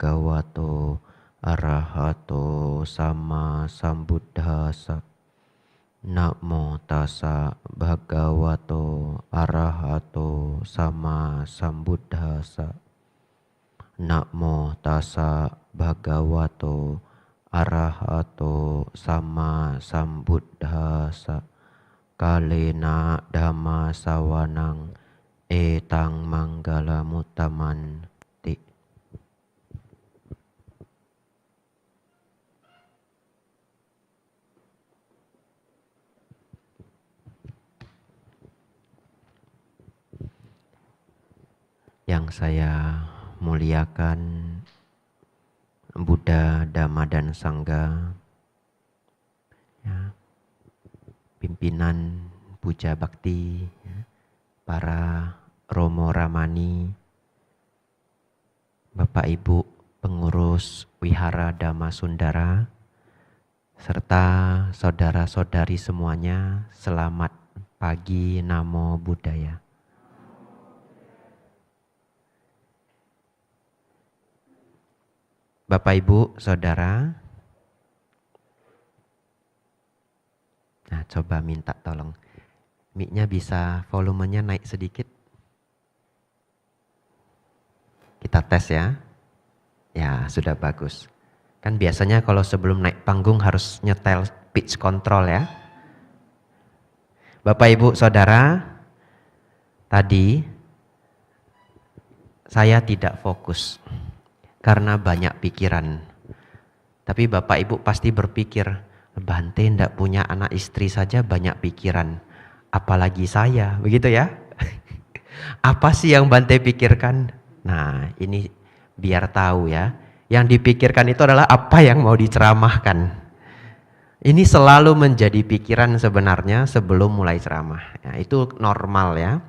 bhagavato arahato sama sambuddhassa. Namo tassa bhagavato arahato sama sambuddhassa. Namo tassa bhagavato arahato sama sambuddhassa. Kalena dhamma sawanang etang manggala mutamanti. Yang saya muliakan Buddha, Dhamma, dan Sangha, ya, pimpinan puja bakti, ya, para Romo Ramani, Bapak Ibu pengurus Wihara Dhamma Sundara, serta saudara-saudari semuanya, selamat pagi, Namo Buddhaya. Bapak Ibu, Saudara, nah coba minta tolong, mic-nya bisa volumenya naik sedikit. Kita tes ya. Ya, sudah bagus. Kan biasanya kalau sebelum naik panggung harus nyetel pitch control ya. Bapak Ibu, Saudara, tadi saya tidak fokus karena banyak pikiran. Tapi Bapak Ibu pasti berpikir, Bante ndak punya anak istri saja banyak pikiran, apalagi saya, begitu ya? Apa sih yang Bante pikirkan? Nah, ini biar tahu ya. Yang dipikirkan itu adalah apa yang mau diceramahkan. Ini selalu menjadi pikiran sebenarnya sebelum mulai ceramah. Ya, itu normal ya.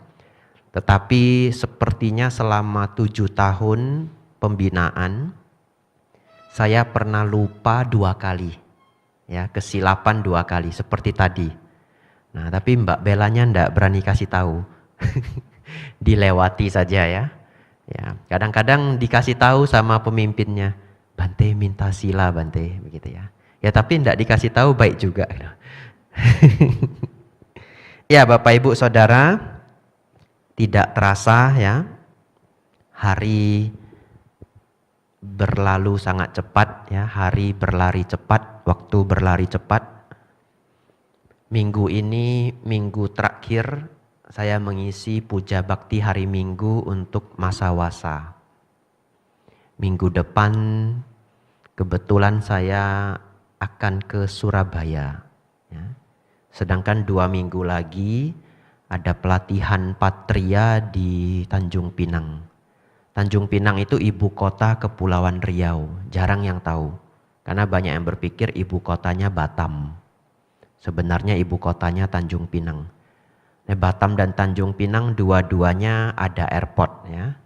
Tetapi sepertinya selama 7 tahun pembinaan, saya pernah lupa 2 kali. Ya, kesilapan 2 kali seperti tadi. Nah, tapi Mbak Belanya ndak berani kasih tahu. Dilewati saja ya. Ya, kadang-kadang dikasih tahu sama pemimpinnya, Bante minta sila Bante, begitu ya. Ya tapi ndak dikasih tahu baik juga. Ya Bapak Ibu Saudara, tidak terasa ya, hari berlalu sangat cepat ya, hari berlari cepat, waktu berlari cepat. Minggu ini minggu terakhir saya mengisi puja bakti hari Minggu untuk masa wasa. Minggu depan kebetulan saya akan ke Surabaya. Ya. Sedangkan 2 minggu lagi ada pelatihan Patria di Tanjung Pinang. Tanjung Pinang itu ibu kota Kepulauan Riau, jarang yang tahu. Karena banyak yang berpikir ibu kotanya Batam. Sebenarnya ibu kotanya Tanjung Pinang. Nah, Batam dan Tanjung Pinang dua-duanya ada airport ya.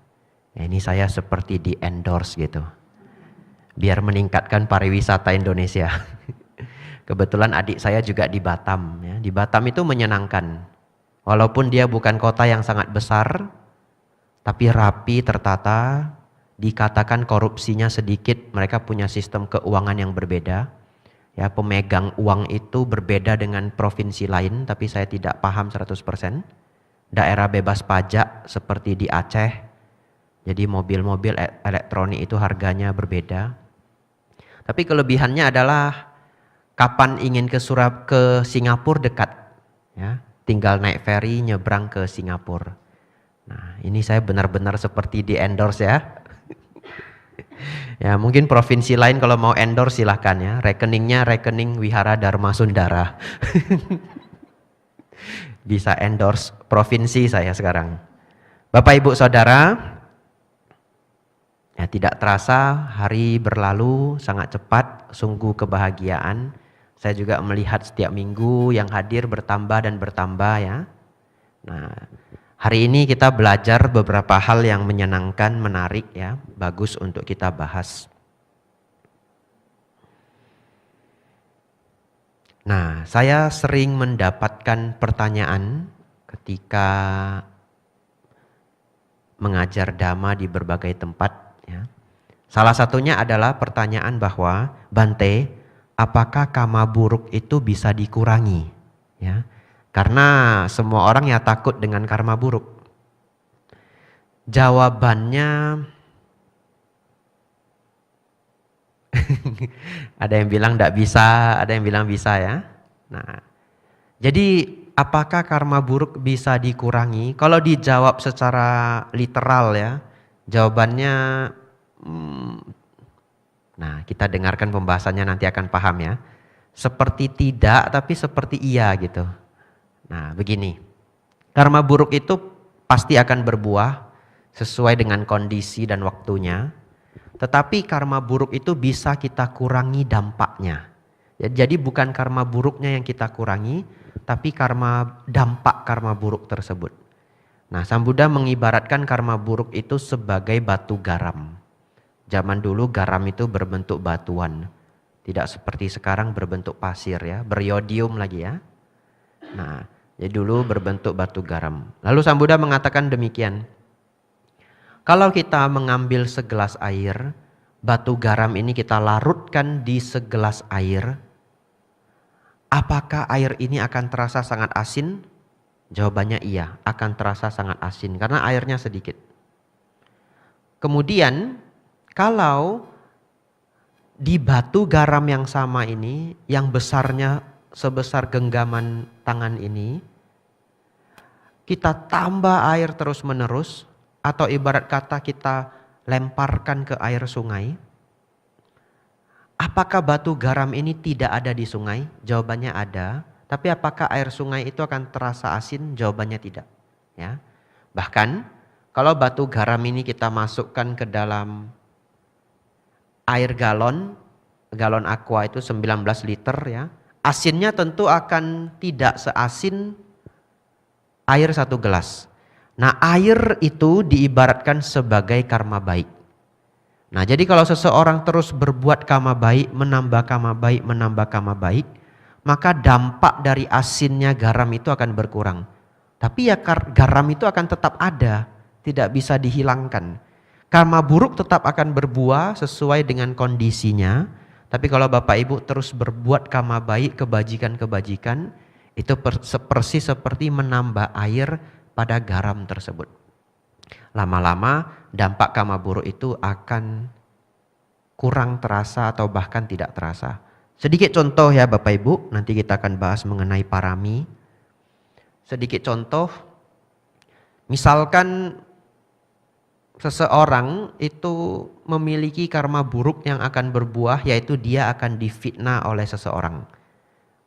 Nah, ini saya seperti di endorse gitu. Biar meningkatkan pariwisata Indonesia. Kebetulan adik saya juga di Batam ya. Di Batam itu menyenangkan. Walaupun dia bukan kota yang sangat besar, tapi rapi, tertata, dikatakan korupsinya sedikit, mereka punya sistem keuangan yang berbeda. Ya, pemegang uang itu berbeda dengan provinsi lain, tapi saya tidak paham 100%. Daerah bebas pajak seperti di Aceh. Jadi mobil-mobil elektronik itu harganya berbeda. Tapi kelebihannya adalah kapan ingin ke Singapura dekat. Ya, tinggal naik ferry nyebrang ke Singapura. Nah, ini saya benar-benar seperti di endorse ya. Ya, mungkin provinsi lain kalau mau endorse silahkan ya. Rekeningnya rekening Wihara Dharma Sundara. Bisa endorse provinsi saya sekarang. Bapak Ibu Saudara, ya tidak terasa hari berlalu sangat cepat, sungguh kebahagiaan. Saya juga melihat setiap minggu yang hadir bertambah dan bertambah ya. Nah, hari ini kita belajar beberapa hal yang menyenangkan, menarik ya, bagus untuk kita bahas. Nah, saya sering mendapatkan pertanyaan ketika mengajar dhamma di berbagai tempat ya. Salah satunya adalah pertanyaan bahwa, Bante, apakah karma buruk itu bisa dikurangi? Ya, karena semua orang ya takut dengan karma buruk. Jawabannya ada yang bilang tidak bisa, ada yang bilang bisa ya. Nah, jadi apakah karma buruk bisa dikurangi? Kalau dijawab secara literal ya, jawabannya nah kita dengarkan pembahasannya nanti akan paham ya. Seperti tidak tapi seperti iya gitu. Nah begini, karma buruk itu pasti akan berbuah sesuai dengan kondisi dan waktunya. Tetapi karma buruk itu bisa kita kurangi dampaknya. Ya, jadi bukan karma buruknya yang kita kurangi, tapi dampak karma buruk tersebut. Nah, Sang Buddha mengibaratkan karma buruk itu sebagai batu garam. Zaman dulu garam itu berbentuk batuan. Tidak seperti sekarang berbentuk pasir ya, beriodium lagi ya. Nah, jadi dulu berbentuk batu garam. Lalu Sang Buddha mengatakan demikian. Kalau kita mengambil segelas air, batu garam ini kita larutkan di segelas air, apakah air ini akan terasa sangat asin? Jawabannya iya, akan terasa sangat asin karena airnya sedikit. Kemudian kalau di batu garam yang sama ini, yang besarnya sebesar genggaman tangan ini, kita tambah air terus menerus, atau ibarat kata kita lemparkan ke air sungai. Apakah batu garam ini tidak ada di sungai? Jawabannya ada. Tapi apakah air sungai itu akan terasa asin? Jawabannya tidak. Ya. Bahkan kalau batu garam ini kita masukkan ke dalam air galon aqua itu 19 liter ya. Asinnya tentu akan tidak seasin air 1 gelas. Nah, air itu diibaratkan sebagai karma baik. Nah, jadi kalau seseorang terus berbuat karma baik, menambah karma baik, maka dampak dari asinnya garam itu akan berkurang. Tapi ya garam itu akan tetap ada, tidak bisa dihilangkan. Karma buruk tetap akan berbuah sesuai dengan kondisinya. Tapi kalau Bapak Ibu terus berbuat karma baik, kebajikan-kebajikan, itu persis seperti menambah air pada garam tersebut. Lama-lama dampak karma buruk itu akan kurang terasa atau bahkan tidak terasa. Sedikit contoh ya Bapak Ibu, nanti kita akan bahas mengenai parami. Sedikit contoh, misalkan seseorang itu memiliki karma buruk yang akan berbuah, yaitu dia akan difitnah oleh seseorang,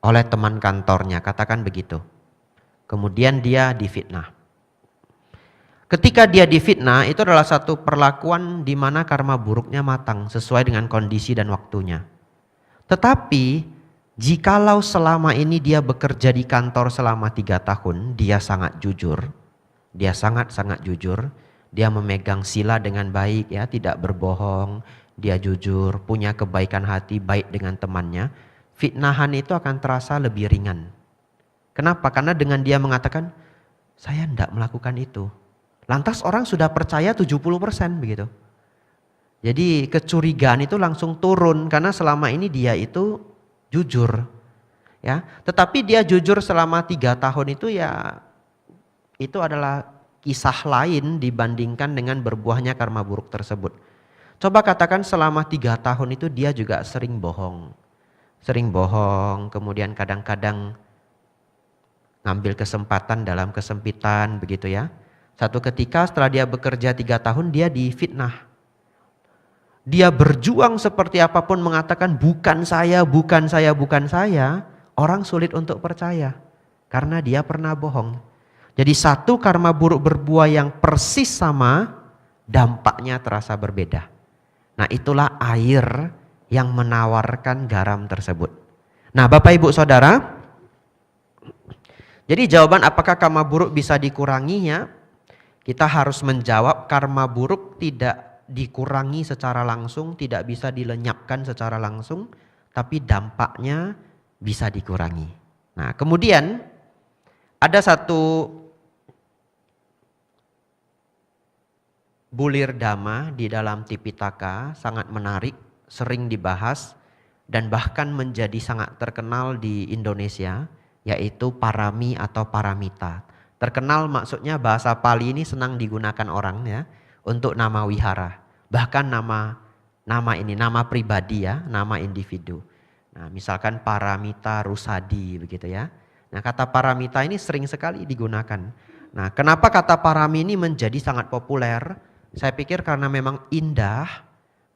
oleh teman kantornya, katakan begitu. Kemudian dia difitnah. Ketika dia difitnah, itu adalah satu perlakuan di mana karma buruknya matang sesuai dengan kondisi dan waktunya. Tetapi jikalau selama ini dia bekerja di kantor selama 3 tahun, dia sangat jujur. Dia sangat-sangat jujur. Dia memegang sila dengan baik ya, tidak berbohong. Dia jujur, punya kebaikan hati, baik dengan temannya. Fitnahan itu akan terasa lebih ringan. Kenapa? Karena dengan dia mengatakan, saya tidak melakukan itu. Lantas orang sudah percaya 70% begitu. Jadi kecurigaan itu langsung turun karena selama ini dia itu jujur. Ya, tetapi dia jujur selama 3 tahun itu ya itu adalah kisah lain dibandingkan dengan berbuahnya karma buruk tersebut. Coba katakan selama 3 tahun itu dia juga sering bohong. Sering bohong, kemudian kadang-kadang ngambil kesempatan dalam kesempitan begitu ya. Satu ketika setelah dia bekerja 3 tahun dia difitnah. Dia berjuang seperti apapun mengatakan bukan saya. Orang sulit untuk percaya karena dia pernah bohong. Jadi satu karma buruk berbuah yang persis sama, dampaknya terasa berbeda. Nah itulah air yang menawarkan garam tersebut. Nah Bapak Ibu Saudara, jadi jawaban apakah karma buruk bisa dikuranginya? Kita harus menjawab karma buruk tidak dikurangi secara langsung, tidak bisa dilenyapkan secara langsung, tapi dampaknya bisa dikurangi. Nah, kemudian ada satu Bulir Dhamma di dalam Tipitaka sangat menarik, sering dibahas, dan bahkan menjadi sangat terkenal di Indonesia, yaitu parami atau paramita. Terkenal maksudnya bahasa Pali ini senang digunakan orang ya untuk nama wihara. Bahkan nama pribadi ya, nama individu. Nah, misalkan paramita rusadi begitu ya. Nah, kata paramita ini sering sekali digunakan. Nah, kenapa kata parami ini menjadi sangat populer? Saya pikir karena memang indah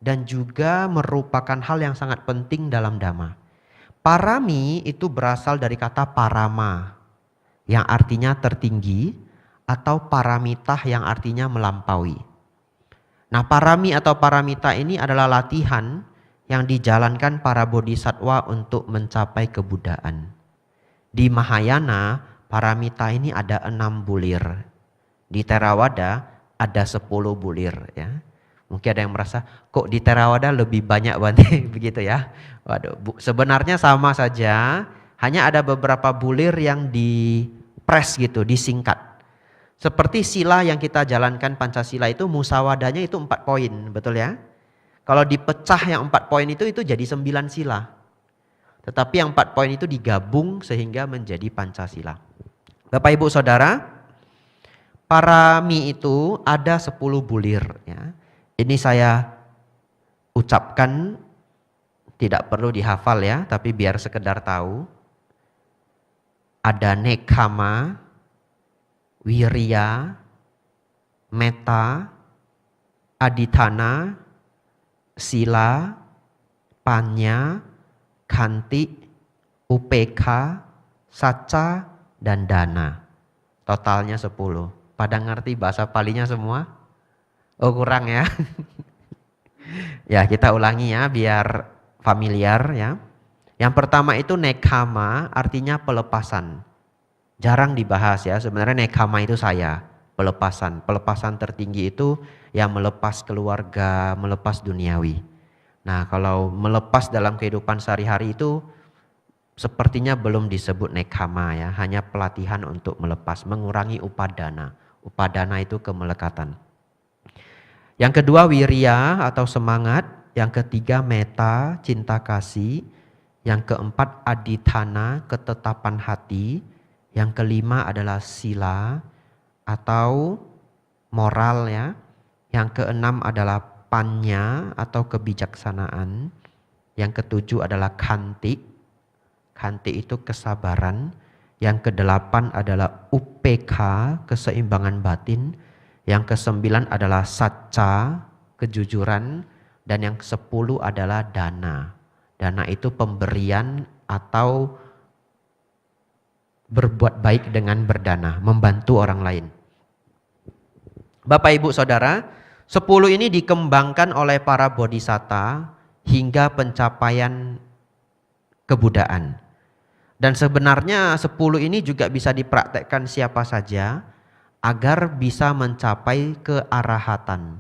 dan juga merupakan hal yang sangat penting dalam Dhamma. Parami itu berasal dari kata parama yang artinya tertinggi atau paramitah yang artinya melampaui. Nah, parami atau paramita ini adalah latihan yang dijalankan para bodhisattva untuk mencapai kebuddhaan. Di Mahayana, paramita ini ada 6 bulir. Di Theravada ada 10 bulir ya. Mungkin ada yang merasa kok di Theravada lebih banyak banget begitu ya. Waduh, sebenarnya sama saja, hanya ada beberapa bulir yang dipres gitu, disingkat. Seperti sila yang kita jalankan Pancasila itu musawadanya itu 4 poin, betul ya? Kalau dipecah yang 4 poin itu jadi 9 sila. Tetapi yang 4 poin itu digabung sehingga menjadi Pancasila. Bapak Ibu Saudara, parami itu ada 10 bulir ya. Ini saya ucapkan, tidak perlu dihafal ya, tapi biar sekedar tahu. Ada nekama, wirya, metta, adithana, sila, panya, khanti, upekha, sacca, dan dana. Totalnya 10. Pada ngerti bahasa Palinya semua? Oh, kurang ya. Ya, kita ulangi ya biar familiar ya. Yang pertama itu nekama, artinya pelepasan. Jarang dibahas ya. Sebenarnya nekama itu saya, pelepasan. Pelepasan tertinggi itu yang melepas keluarga, melepas duniawi. Nah, kalau melepas dalam kehidupan sehari-hari itu sepertinya belum disebut nekama ya, hanya pelatihan untuk melepas, mengurangi upadana. Upadana itu kemelekatan. Yang kedua wirya atau semangat, yang ketiga metta, cinta kasih, yang keempat adithana, ketetapan hati, yang kelima adalah sila atau moral ya, yang keenam adalah panya atau kebijaksanaan, yang ketujuh adalah khanti, khanti itu kesabaran, yang kedelapan adalah upekha, keseimbangan batin, yang kesembilan adalah sacca, kejujuran, dan yang ke-10 adalah dana. Dana itu pemberian atau berbuat baik dengan berdana, membantu orang lain. Bapak Ibu Saudara, 10 ini dikembangkan oleh para bodhisatta hingga pencapaian kebuddhaan. Dan sebenarnya 10 ini juga bisa dipraktekkan siapa saja agar bisa mencapai kearahatan.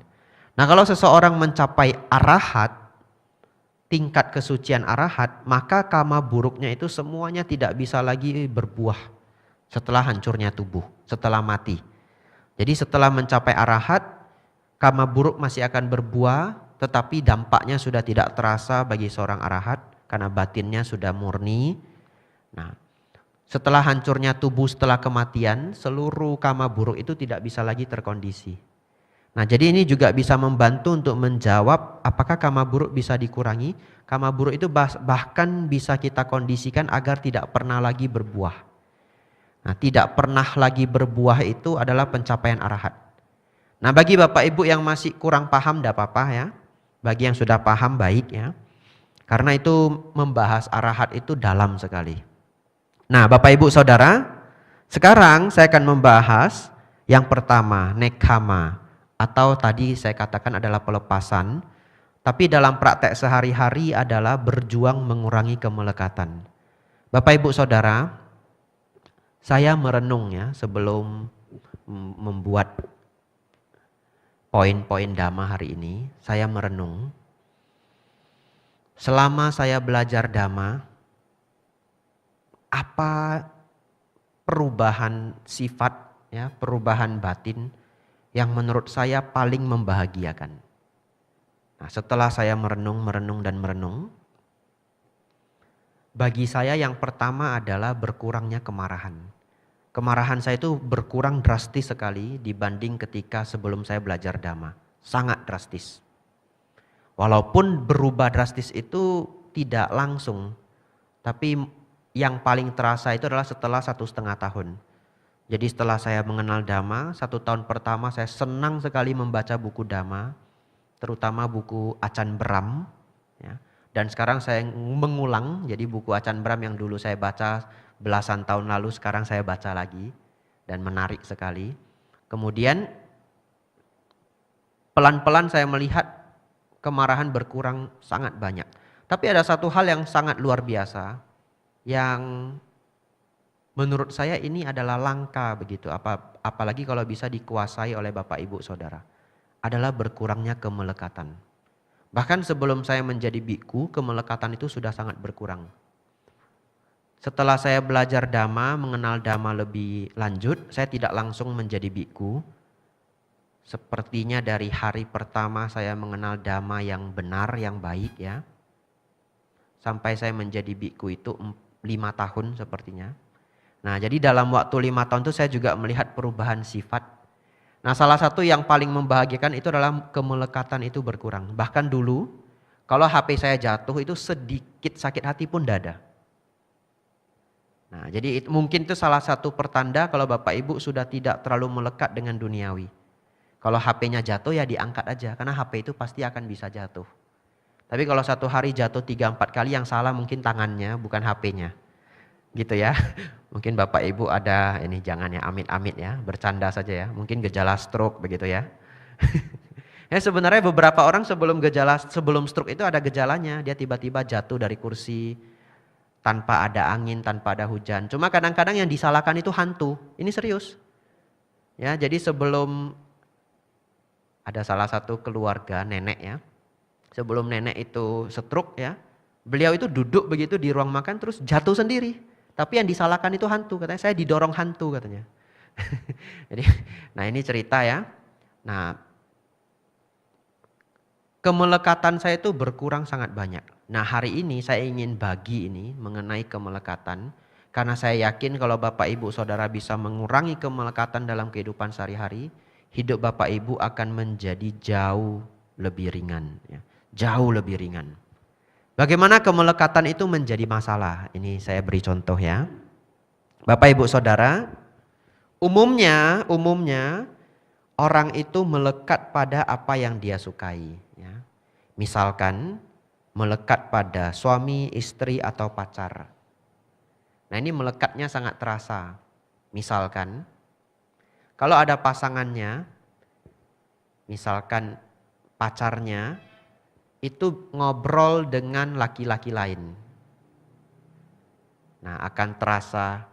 Nah, kalau seseorang mencapai arahat, tingkat kesucian arahat, maka kama buruknya itu semuanya tidak bisa lagi berbuah setelah hancurnya tubuh, setelah mati. Jadi setelah mencapai arahat, kama buruk masih akan berbuah, tetapi dampaknya sudah tidak terasa bagi seorang arahat karena batinnya sudah murni. Nah, setelah hancurnya tubuh setelah kematian, seluruh kama buruk itu tidak bisa lagi terkondisi. Nah, jadi ini juga bisa membantu untuk menjawab apakah kama buruk bisa dikurangi. Kama buruk itu bahkan bisa kita kondisikan agar tidak pernah lagi berbuah. Nah, tidak pernah lagi berbuah itu adalah pencapaian arahat. Nah, bagi Bapak Ibu yang masih kurang paham tidak apa-apa ya. Bagi yang sudah paham baik ya. Karena itu membahas arahat itu dalam sekali. Nah, Bapak Ibu Saudara, sekarang saya akan membahas yang pertama, nekama, atau tadi saya katakan adalah pelepasan, tapi dalam praktek sehari-hari adalah berjuang mengurangi kemelekatan. Bapak Ibu Saudara, saya merenung ya sebelum membuat poin-poin Dhamma hari ini, saya merenung. Selama saya belajar Dhamma, apa perubahan sifat, ya, perubahan batin yang menurut saya paling membahagiakan. Nah, setelah saya merenung, bagi saya yang pertama adalah berkurangnya kemarahan. Kemarahan saya itu berkurang drastis sekali dibanding ketika sebelum saya belajar Dhamma. Sangat drastis. Walaupun berubah drastis itu tidak langsung. Tapi yang paling terasa itu adalah setelah 1,5 tahun. Jadi setelah saya mengenal Dhamma, 1 tahun pertama saya senang sekali membaca buku Dhamma. Terutama buku Acan Bram. Ya. Dan sekarang saya mengulang, jadi buku Acan Bram yang dulu saya baca belasan tahun lalu, sekarang saya baca lagi. Dan menarik sekali. Kemudian pelan-pelan saya melihat kemarahan berkurang sangat banyak. Tapi ada satu hal yang sangat luar biasa, yang menurut saya ini adalah langka begitu, apalagi kalau bisa dikuasai oleh Bapak Ibu Saudara, adalah berkurangnya kemelekatan. Bahkan sebelum saya menjadi biku, kemelekatan itu sudah sangat berkurang. Setelah saya belajar Dhamma, mengenal Dhamma lebih lanjut, saya tidak langsung menjadi biku. Sepertinya dari hari pertama saya mengenal Dhamma yang benar, yang baik ya. Sampai saya menjadi biku itu 5 tahun sepertinya. Nah, jadi dalam waktu 5 tahun itu saya juga melihat perubahan sifat. Nah, salah satu yang paling membahagiakan itu adalah kemelekatan itu berkurang. Bahkan dulu kalau HP saya jatuh itu sedikit sakit hati pun tidak ada. Nah, jadi mungkin itu salah satu pertanda kalau Bapak Ibu sudah tidak terlalu melekat dengan duniawi. Kalau HP-nya jatuh ya diangkat aja, karena HP itu pasti akan bisa jatuh. Tapi kalau satu hari jatuh 3-4 kali, yang salah mungkin tangannya bukan HP-nya. Gitu ya. Mungkin Bapak Ibu ada, ini jangan ya, amit-amit ya, bercanda saja ya. Mungkin gejala stroke begitu ya. Ya sebenarnya beberapa orang sebelum stroke itu ada gejalanya, dia tiba-tiba jatuh dari kursi tanpa ada angin, tanpa ada hujan. Cuma kadang-kadang yang disalahkan itu hantu. Ini serius. Ya, jadi sebelum ada salah satu keluarga nenek ya. Sebelum nenek itu stroke ya, beliau itu duduk begitu di ruang makan terus jatuh sendiri. Tapi yang disalahkan itu hantu, katanya saya didorong hantu katanya. Jadi, nah ini cerita ya. Nah, kemelekatan saya itu berkurang sangat banyak. Nah hari ini saya ingin bagi ini mengenai kemelekatan. Karena saya yakin kalau Bapak Ibu Saudara bisa mengurangi kemelekatan dalam kehidupan sehari-hari, hidup Bapak Ibu akan menjadi jauh lebih ringan. Ya. Jauh lebih ringan. Bagaimana kemelekatan itu menjadi masalah? Ini saya beri contoh ya. Bapak Ibu Saudara, umumnya orang itu melekat pada apa yang dia sukai. Ya. Misalkan melekat pada suami, istri atau pacar. Nah ini melekatnya sangat terasa. Misalkan kalau ada pasangannya, misalkan pacarnya itu ngobrol dengan laki-laki lain. Nah akan terasa,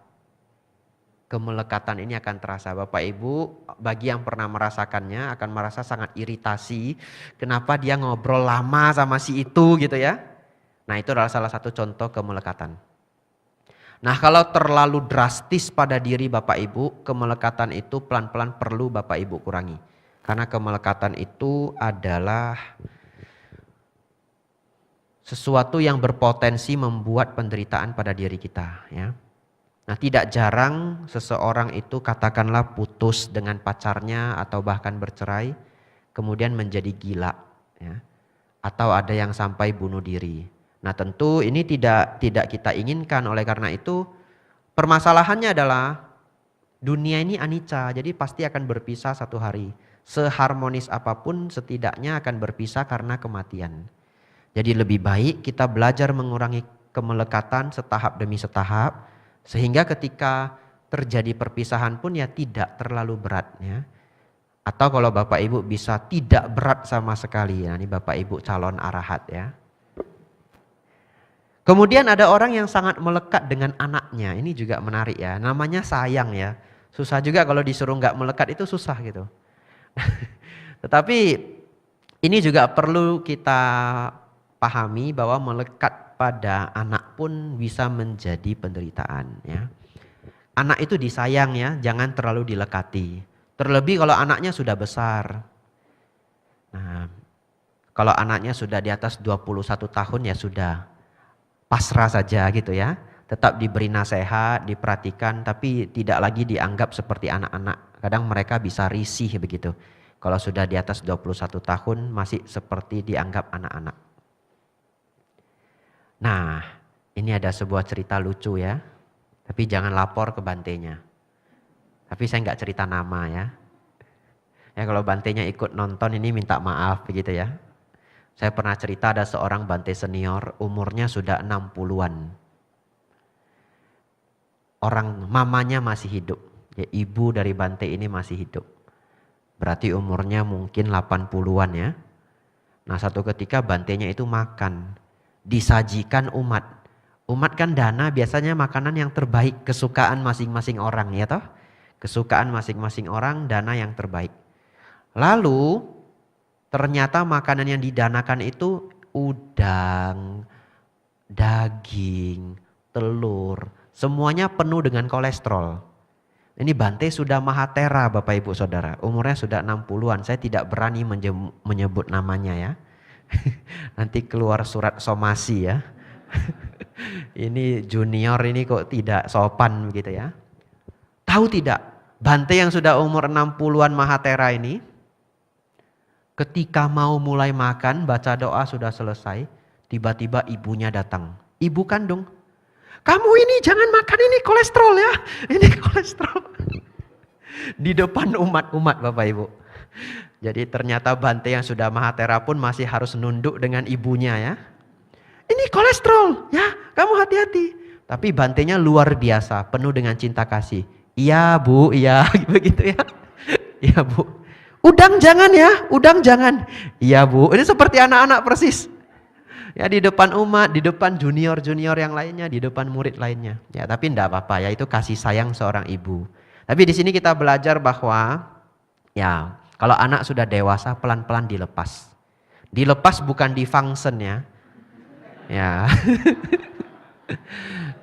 kemelekatan ini akan terasa. Bapak Ibu bagi yang pernah merasakannya akan merasa sangat iritasi. Kenapa dia ngobrol lama sama si itu gitu ya. Nah itu adalah salah satu contoh kemelekatan. Nah kalau terlalu drastis pada diri Bapak Ibu, kemelekatan itu pelan-pelan perlu Bapak Ibu kurangi. Karena kemelekatan itu adalah sesuatu yang berpotensi membuat penderitaan pada diri kita. Ya. Nah tidak jarang seseorang itu katakanlah putus dengan pacarnya atau bahkan bercerai, kemudian menjadi gila. Ya. Atau ada yang sampai bunuh diri. Nah tentu ini tidak kita inginkan, oleh karena itu permasalahannya adalah dunia ini anicca, jadi pasti akan berpisah satu hari. Seharmonis apapun setidaknya akan berpisah karena kematian. Jadi lebih baik kita belajar mengurangi kemelekatan setahap demi setahap. Sehingga ketika terjadi perpisahan pun ya tidak terlalu berat. Ya. Atau kalau Bapak Ibu bisa tidak berat sama sekali. Nah, ini Bapak Ibu calon arahat ya. Kemudian ada orang yang sangat melekat dengan anaknya. Ini juga menarik ya. Namanya sayang ya. Susah juga kalau disuruh nggak melekat itu susah gitu. Tetapi ini juga perlu kita pahami bahwa melekat pada anak pun bisa menjadi penderitaan ya. Anak itu disayang ya, jangan terlalu dilekati. Terlebih kalau anaknya sudah besar. Nah, kalau anaknya sudah di atas 21 tahun ya sudah pasrah saja gitu ya. Tetap diberi nasihat, diperhatikan, tapi tidak lagi dianggap seperti anak-anak. Kadang mereka bisa risih begitu. Kalau sudah di atas 21 tahun masih seperti dianggap anak-anak. Nah, ini ada sebuah cerita lucu ya. Tapi jangan lapor ke bantenya. Tapi saya nggak cerita nama ya. Ya kalau bantenya ikut nonton ini minta maaf begitu ya. Saya pernah cerita ada seorang bante senior umurnya sudah 60-an. Orang mamanya masih hidup. Ya, ibu dari bante ini masih hidup. Berarti umurnya mungkin 80-an ya. Nah satu ketika bantenya itu makan. Disajikan umat. Umat kan dana biasanya makanan yang terbaik. Kesukaan masing-masing orang ya toh. Kesukaan masing-masing orang dana yang terbaik. Lalu ternyata makanan yang didanakan itu udang, daging, telur. Semuanya penuh dengan kolesterol. Ini bante sudah mahatera Bapak Ibu Saudara. Umurnya sudah 60-an. Saya tidak berani menyebut namanya ya. Nanti keluar surat somasi ya. Ini junior ini kok tidak sopan begitu ya. Tahu tidak? Bante yang sudah umur 60-an mahatera ini. Ketika mau mulai makan, baca doa sudah selesai. Tiba-tiba ibunya datang. Ibu kandung. Kamu ini jangan makan ini kolesterol ya. Ini kolesterol. Di depan umat-umat Bapak Ibu. Jadi ternyata bante yang sudah mahatera pun masih harus nunduk dengan ibunya ya. Ini kolesterol ya, kamu hati-hati. Tapi bantenya luar biasa, penuh dengan cinta kasih. Iya bu, iya begitu ya. Iya bu. Udang jangan ya, udang jangan. Iya bu, ini seperti anak-anak persis. Ya di depan umat, di depan junior-junior yang lainnya, di depan murid lainnya. Ya tapi enggak apa-apa ya, itu kasih sayang seorang ibu. Tapi di sini kita belajar bahwa ya kalau anak sudah dewasa pelan-pelan dilepas. Dilepas bukan di-function ya. Ya.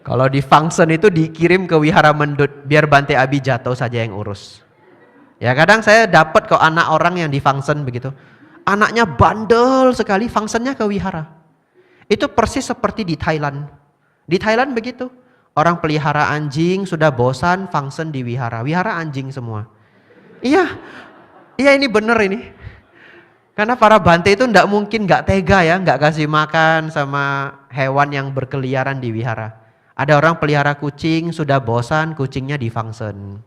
Kalau di-function itu dikirim ke wihara mendut, biar Bante Abi jatuh saja yang urus. Ya kadang saya dapat kok anak orang yang di-function begitu. Anaknya bandel sekali, functionnya ke wihara. Itu persis seperti di Thailand. Di Thailand begitu. Orang pelihara anjing sudah bosan function di wihara. Wihara anjing semua. Iya. Iya ini bener ini. Karena para bante itu enggak mungkin enggak tega ya. Enggak kasih makan sama hewan yang berkeliaran di wihara. Ada orang pelihara kucing sudah bosan kucingnya di function.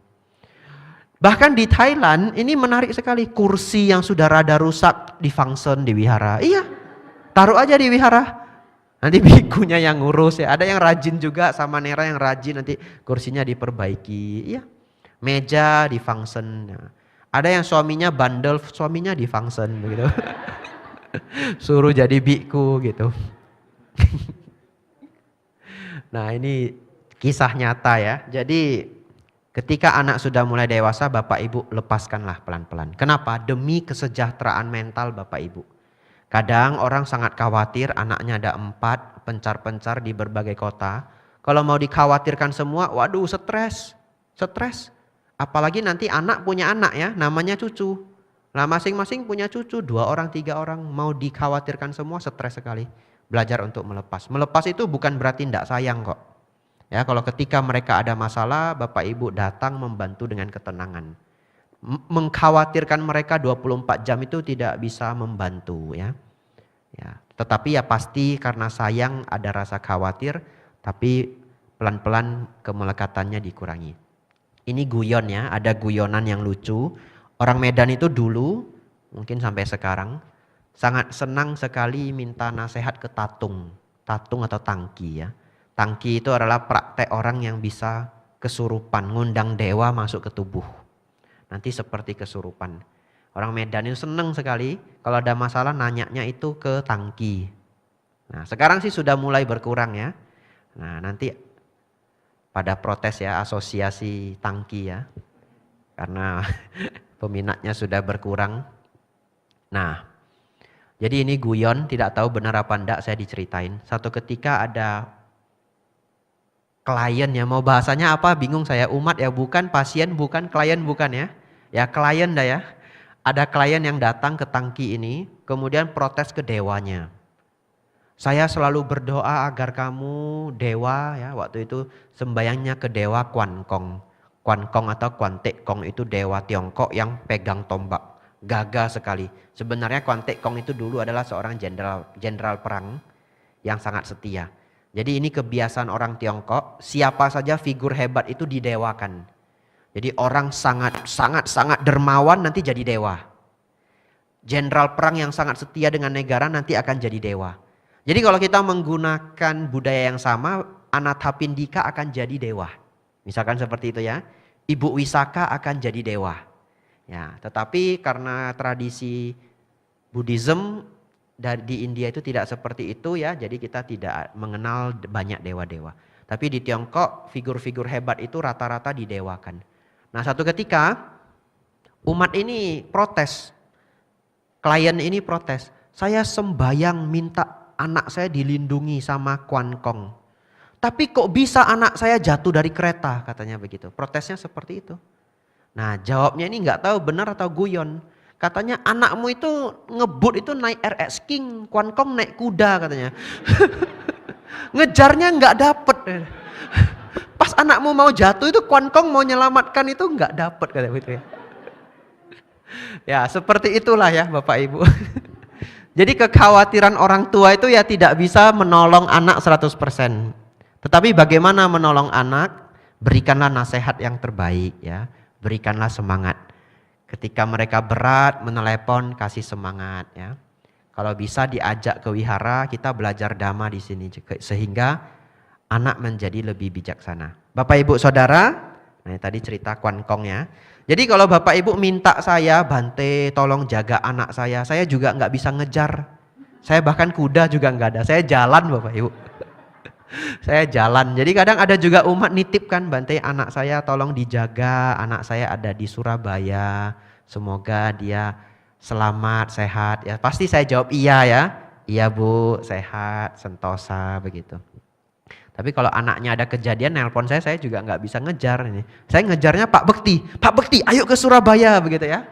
Bahkan di Thailand ini menarik sekali. Kursi yang sudah rada rusak di function di wihara. Iya. Taruh aja di wihara. Nanti bikunya yang ngurus ya. Ada yang rajin juga sama Nera yang rajin nanti kursinya diperbaiki. Iya. Meja di function. Ada yang suaminya bandel, suaminya di function begitu. Suruh jadi biku gitu. Nah, ini kisah nyata ya. Jadi ketika anak sudah mulai dewasa, Bapak Ibu lepaskanlah pelan-pelan. Kenapa? Demi kesejahteraan mental Bapak Ibu. Kadang orang sangat khawatir anaknya ada 4, pencar-pencar di berbagai kota. Kalau mau dikhawatirkan semua, waduh stres. Stres. Apalagi nanti anak punya anak ya, namanya cucu. Nah masing-masing punya cucu, 2 orang, 3 orang. Mau dikhawatirkan semua stres sekali. Belajar untuk melepas. Melepas itu bukan berarti tidak sayang kok. Ya, kalau ketika mereka ada masalah, Bapak Ibu datang membantu dengan ketenangan. Mengkhawatirkan mereka 24 jam itu tidak bisa membantu ya. Ya, tetapi ya pasti karena sayang ada rasa khawatir, tapi pelan-pelan kemelekatannya dikurangi. Ini guyon ya, ada guyonan yang lucu. Orang Medan itu dulu, mungkin sampai sekarang, sangat senang sekali minta nasihat ke tatung. Tatung atau tangki ya. Tangki itu adalah praktek orang yang bisa kesurupan, ngundang dewa masuk ke tubuh. Nanti seperti kesurupan. Orang Medan itu senang sekali kalau ada masalah nanyanya itu ke tangki. Nah sekarang sih sudah mulai berkurang ya. Nah nanti pada protes ya asosiasi tangki ya. Karena peminatnya sudah berkurang. Nah jadi ini guyon, tidak tahu benar apa enggak saya diceritain. Satu ketika ada klien ya, mau bahasanya apa bingung saya, umat ya bukan, pasien bukan, klien bukan ya. Ya klien dah ya. Ada klien yang datang ke tangki ini, kemudian protes ke dewanya. Saya selalu berdoa agar kamu dewa ya, waktu itu sembayangnya ke dewa Quan Kong. Quan Kong atau Quan Te Kong itu dewa Tiongkok yang pegang tombak. Gagah sekali. Sebenarnya Quan Te Kong itu dulu adalah seorang jenderal perang yang sangat setia. Jadi ini kebiasaan orang Tiongkok, siapa saja figur hebat itu didewakan. Jadi orang sangat dermawan nanti jadi dewa. Jenderal perang yang sangat setia dengan negara nanti akan jadi dewa. Jadi kalau kita menggunakan budaya yang sama, Anathapindika akan jadi dewa. Misalkan seperti itu ya. Ibu Wisaka akan jadi dewa. Ya, tetapi karena tradisi Buddhism di India itu tidak seperti itu ya. Jadi kita tidak mengenal banyak dewa-dewa. Tapi di Tiongkok figur-figur hebat itu rata-rata didewakan. Nah, satu ketika umat ini protes. Klien ini protes. Saya sembayang minta anak saya dilindungi sama Quan Kong. Tapi kok bisa anak saya jatuh dari kereta, katanya begitu. Protesnya seperti itu. Nah, jawabnya ini nggak tahu benar atau guyon. Katanya anakmu itu ngebut itu naik RX King, Quan Kong naik kuda katanya. Ngejarnya nggak dapet. Pas anakmu mau jatuh itu Quan Kong mau menyelamatkan itu nggak dapet katanya begitu ya. Ya, seperti itulah ya Bapak Ibu. Jadi kekhawatiran orang tua itu ya tidak bisa menolong anak 100%. Tetapi bagaimana menolong anak? Berikanlah nasihat yang terbaik ya. Berikanlah semangat. Ketika mereka berat menelepon, kasih semangat ya. Kalau bisa diajak ke wihara, kita belajar dhamma di sini juga, sehingga anak menjadi lebih bijaksana. Bapak Ibu Saudara, nah tadi cerita Quan Kong ya. Jadi kalau Bapak Ibu minta saya, Bante tolong jaga anak saya juga nggak bisa ngejar. Saya bahkan kuda juga nggak ada, saya jalan Bapak Ibu. Saya jalan. Jadi kadang ada juga umat nitip kan, Bante anak saya tolong dijaga, anak saya ada di Surabaya, semoga dia selamat, sehat. Ya pasti saya jawab iya ya, iya Bu, sehat, sentosa begitu. Tapi kalau anaknya ada kejadian nelpon saya juga nggak bisa ngejar ini. Saya ngejarnya Pak Bekti, ayo ke Surabaya begitu ya.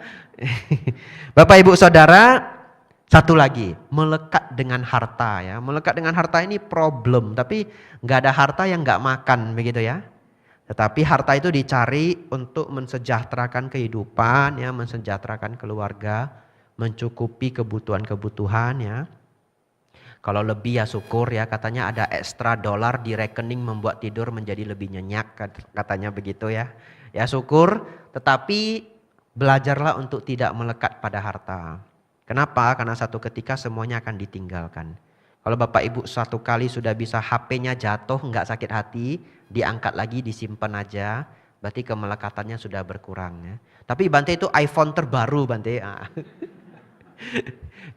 Bapak Ibu Saudara, satu lagi, melekat dengan harta ya. Melekat dengan harta ini problem, tapi nggak ada harta yang nggak makan begitu ya. Tetapi harta itu dicari untuk mensejahterakan kehidupan ya, mensejahterakan keluarga, mencukupi kebutuhan-kebutuhan ya. Kalau lebih ya syukur ya, katanya ada ekstra dolar di rekening membuat tidur menjadi lebih nyenyak, katanya begitu ya. Ya syukur, tetapi belajarlah untuk tidak melekat pada harta. Kenapa? Karena satu ketika semuanya akan ditinggalkan. Kalau Bapak Ibu satu kali sudah bisa HP-nya jatuh nggak sakit hati, diangkat lagi disimpan aja, berarti kemelekatannya sudah berkurang ya. Tapi Bante itu iPhone terbaru Bante.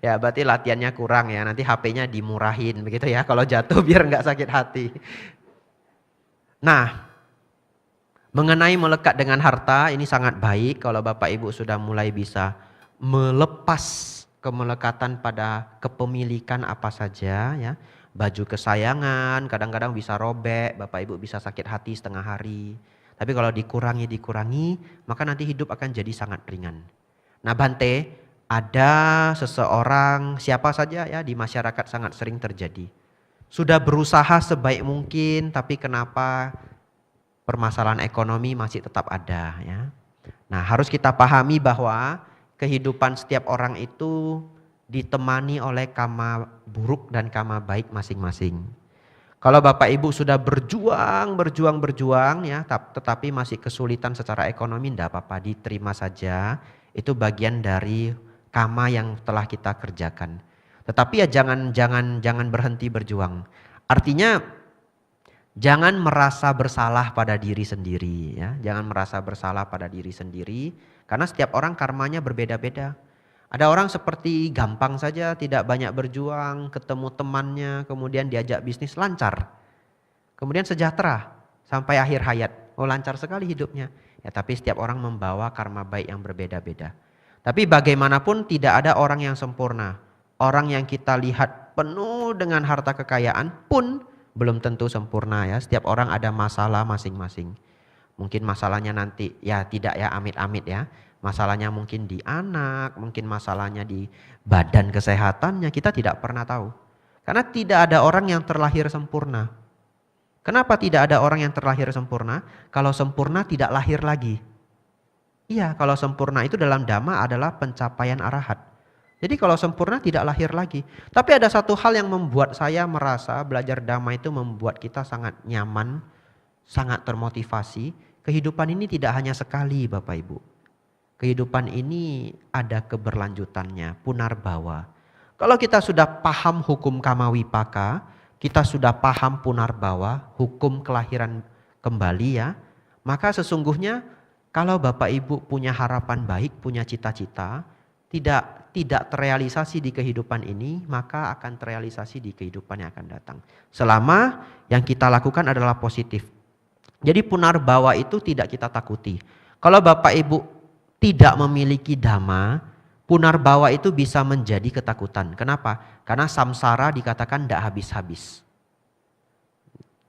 Ya berarti latihannya kurang ya, nanti HP-nya dimurahin begitu ya kalau jatuh biar nggak sakit hati. Nah, mengenai melekat dengan harta ini sangat baik kalau Bapak Ibu sudah mulai bisa melepas kemelekatan pada kepemilikan apa saja ya. Baju kesayangan kadang-kadang bisa robek, Bapak Ibu bisa sakit hati setengah hari. Tapi kalau dikurangi, maka nanti hidup akan jadi sangat ringan. Nah Bante, ada seseorang, siapa saja ya di masyarakat sangat sering terjadi. Sudah berusaha sebaik mungkin tapi kenapa permasalahan ekonomi masih tetap ada ya. Nah harus kita pahami bahwa kehidupan setiap orang itu ditemani oleh karma buruk dan karma baik masing-masing. Kalau Bapak Ibu sudah berjuang ya, tetapi masih kesulitan secara ekonomi, tidak apa-apa, diterima saja. Itu bagian dari karma yang telah kita kerjakan. Tetapi ya jangan berhenti berjuang. Artinya jangan merasa bersalah pada diri sendiri ya. Jangan merasa bersalah pada diri sendiri karena setiap orang karmanya berbeda-beda. Ada orang seperti gampang saja, tidak banyak berjuang, ketemu temannya, kemudian diajak bisnis lancar. Kemudian sejahtera sampai akhir hayat. Oh lancar sekali hidupnya. Ya tapi setiap orang membawa karma baik yang berbeda-beda. Tapi bagaimanapun tidak ada orang yang sempurna. Orang yang kita lihat penuh dengan harta kekayaan pun belum tentu sempurna ya. Setiap orang ada masalah masing-masing. Mungkin masalahnya nanti, ya tidak ya, amit-amit ya. Masalahnya mungkin di anak, mungkin masalahnya di badan kesehatannya, kita tidak pernah tahu. Karena tidak ada orang yang terlahir sempurna. Kenapa tidak ada orang yang terlahir sempurna? Kalau sempurna tidak lahir lagi. Iya, kalau sempurna itu dalam Dhamma adalah pencapaian arahat. Jadi kalau sempurna tidak lahir lagi. Tapi ada satu hal yang membuat saya merasa belajar Dhamma itu membuat kita sangat nyaman, sangat termotivasi. Kehidupan ini tidak hanya sekali Bapak Ibu. Kehidupan ini ada keberlanjutannya, punarbawa. Kalau kita sudah paham hukum kamawipaka, kita sudah paham punarbawa, hukum kelahiran kembali ya, maka sesungguhnya kalau Bapak Ibu punya harapan baik, punya cita-cita, tidak terrealisasi di kehidupan ini, maka akan terrealisasi di kehidupan yang akan datang. Selama yang kita lakukan adalah positif. Jadi punarbawa itu tidak kita takuti. Kalau Bapak Ibu tidak memiliki Dhamma, punarbawa itu bisa menjadi ketakutan. Kenapa? Karena samsara dikatakan tidak habis-habis.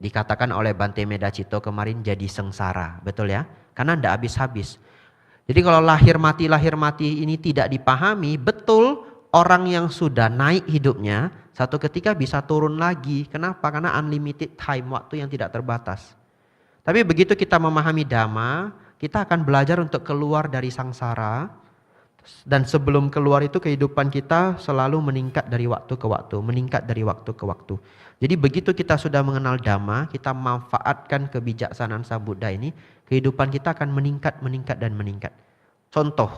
Dikatakan oleh Bante Medacito kemarin jadi sengsara, betul ya? Karena tidak habis-habis. Jadi kalau lahir mati ini tidak dipahami, betul orang yang sudah naik hidupnya, satu ketika bisa turun lagi. Kenapa? Karena unlimited time, waktu yang tidak terbatas. Tapi begitu kita memahami Dhamma, kita akan belajar untuk keluar dari sangsara. Dan sebelum keluar itu kehidupan kita selalu meningkat dari waktu ke waktu. Meningkat dari waktu ke waktu. Jadi begitu kita sudah mengenal Dhamma, kita manfaatkan kebijaksanaan Sang Buddha ini, kehidupan kita akan meningkat, meningkat, dan meningkat. Contoh,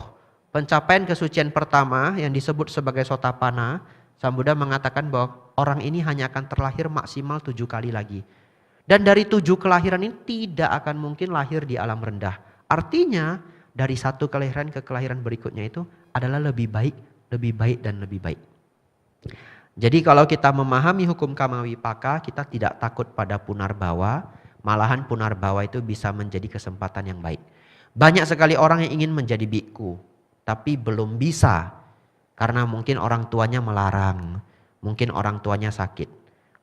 pencapaian kesucian pertama yang disebut sebagai Sotapanna, Sang Buddha mengatakan bahwa orang ini hanya akan terlahir maksimal 7 kali lagi. Dan dari 7 kelahiran ini tidak akan mungkin lahir di alam rendah. Artinya dari satu kelahiran ke kelahiran berikutnya itu adalah lebih baik, dan lebih baik. Jadi kalau kita memahami hukum kamawipaka, kita tidak takut pada punarbawa. Malahan punarbawa itu bisa menjadi kesempatan yang baik. Banyak sekali orang yang ingin menjadi bikku, tapi belum bisa. Karena mungkin orang tuanya melarang, mungkin orang tuanya sakit,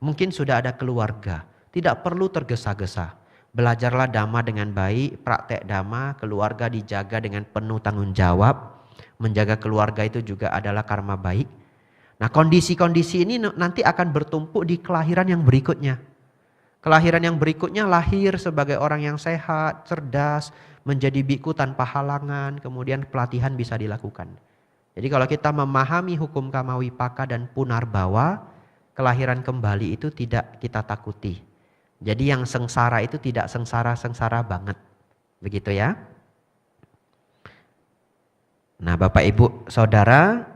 mungkin sudah ada keluarga. Tidak perlu tergesa-gesa. Belajarlah Dhamma dengan baik, praktek Dhamma, keluarga dijaga dengan penuh tanggung jawab. Menjaga keluarga itu juga adalah karma baik. Nah kondisi-kondisi ini nanti akan bertumpuk di kelahiran yang berikutnya. Kelahiran yang berikutnya lahir sebagai orang yang sehat, cerdas, menjadi biku tanpa halangan, kemudian pelatihan bisa dilakukan. Jadi kalau kita memahami hukum kamawipaka dan punarbawa, kelahiran kembali itu tidak kita takuti. Jadi yang sengsara itu tidak sengsara-sengsara banget. Begitu ya. Nah Bapak Ibu Saudara.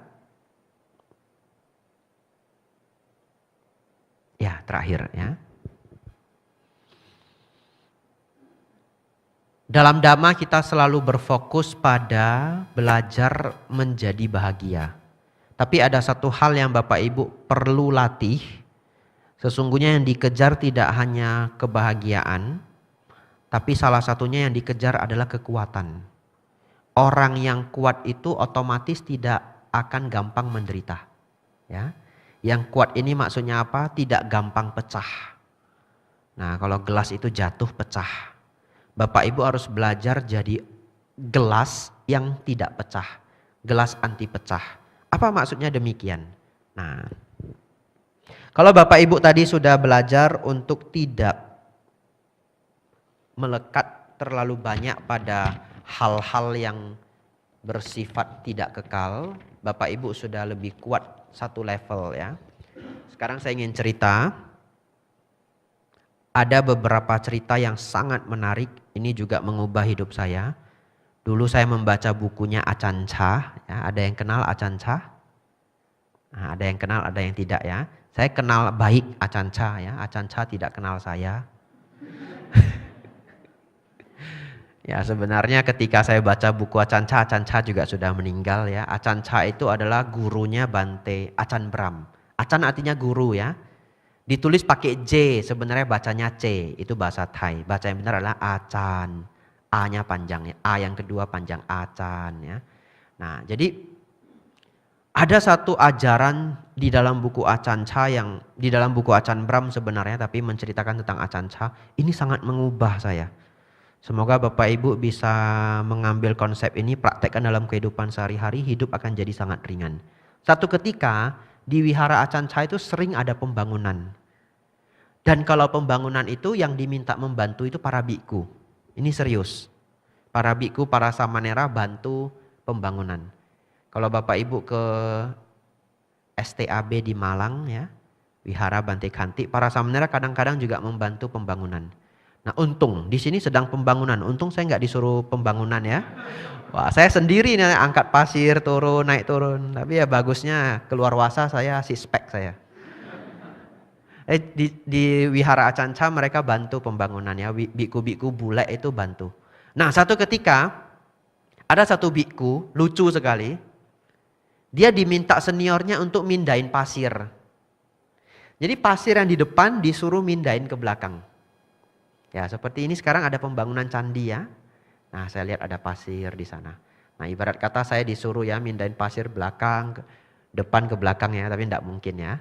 Ya terakhir ya. Dalam Dhamma kita selalu berfokus pada belajar menjadi bahagia. Tapi ada satu hal yang Bapak Ibu perlu latih. Sesungguhnya yang dikejar tidak hanya kebahagiaan, tapi salah satunya yang dikejar adalah kekuatan. Orang yang kuat itu otomatis tidak akan gampang menderita. Ya. Yang kuat ini maksudnya apa? Tidak gampang pecah. Nah kalau gelas itu jatuh pecah. Bapak Ibu harus belajar jadi gelas yang tidak pecah. Gelas anti pecah. Apa maksudnya demikian? Nah, kalau Bapak Ibu tadi sudah belajar untuk tidak melekat terlalu banyak pada hal-hal yang bersifat tidak kekal, Bapak Ibu sudah lebih kuat satu level ya. Sekarang saya ingin cerita. Ada beberapa cerita yang sangat menarik, ini juga mengubah hidup saya. Dulu saya membaca bukunya Achan Chah, ya, ada yang kenal Achan Chah? Nah, ada yang kenal, ada yang tidak ya. Saya kenal baik Achan Chah ya, Achan Chah tidak kenal saya. Ya sebenarnya ketika saya baca buku Achan Chah juga sudah meninggal ya. Achan Chah itu adalah gurunya Bante Achan Brahm. Achan artinya guru ya. Ditulis pakai J, sebenarnya bacanya C, itu bahasa Thai. Baca yang benar adalah Achan. A-nya panjang ya, A yang kedua panjang Achan ya. Nah jadi ada satu ajaran di dalam buku Achan Chah yang di dalam buku Achan Brahm sebenarnya tapi menceritakan tentang Achan Chah. Ini sangat mengubah saya. Semoga Bapak Ibu bisa mengambil konsep ini, praktekkan dalam kehidupan sehari-hari, hidup akan jadi sangat ringan. Satu ketika di Wihara Acanca itu sering ada pembangunan. Dan kalau pembangunan itu yang diminta membantu itu para biku. Ini serius. Para biku, para samanera bantu pembangunan. Kalau Bapak Ibu ke STAB di Malang ya, Wihara Bante Khanti, para samanera kadang-kadang juga membantu pembangunan. Nah untung di sini sedang pembangunan, untung saya nggak disuruh pembangunan ya. Wah saya sendiri nih angkat pasir turun naik turun, tapi ya bagusnya keluar wasa saya sispek saya. Di Wihara Acanca mereka bantu pembangunan ya, biku-biku bule itu bantu. Nah satu ketika ada satu biku lucu sekali, dia diminta seniornya untuk mindahin pasir. Jadi pasir yang di depan disuruh mindahin ke belakang. Ya seperti ini sekarang ada pembangunan candi ya. Nah saya lihat ada pasir di sana. Nah ibarat kata saya disuruh ya mindahin pasir belakang, depan ke belakang ya. Tapi tidak mungkin ya.